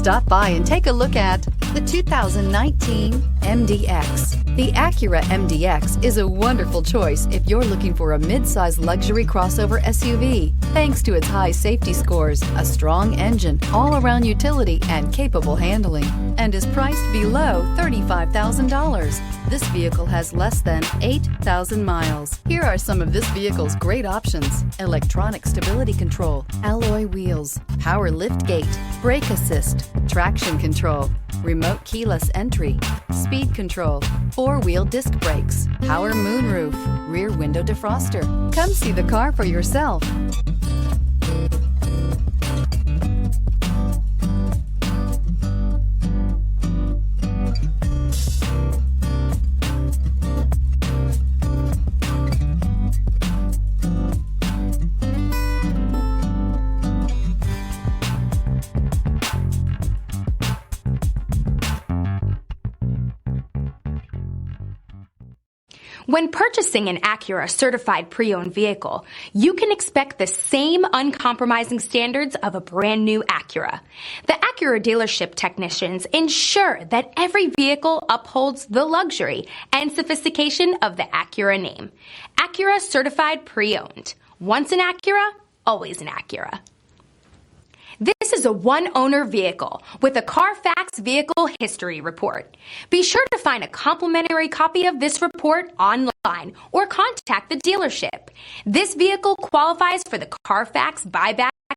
Stop by and take a look at the 2019 MDX. The Acura MDX is a wonderful choice if you're looking for a mid-size luxury crossover SUV. Thanks to its high safety scores, a strong engine, all-around utility, and capable handling, and is priced below $35,000. This vehicle has less than 8,000 miles. Here are some of this vehicle's great options: electronic stability control, alloy wheels, power liftgate, brake assist, traction control, remote keyless entry, speed control, four-wheel disc brakes, power moonroof, rear window defroster. Come see the car for yourself. When purchasing an Acura certified pre-owned vehicle, you can expect the same uncompromising standards of a brand new Acura. The Acura dealership technicians ensure that every vehicle upholds the luxury and sophistication of the Acura name. Acura certified pre-owned. Once an Acura, always an Acura. This is a one-owner vehicle with a Carfax Vehicle History Report. Be sure to find a complimentary copy of this report online or contact the dealership. This vehicle qualifies for the Carfax buyback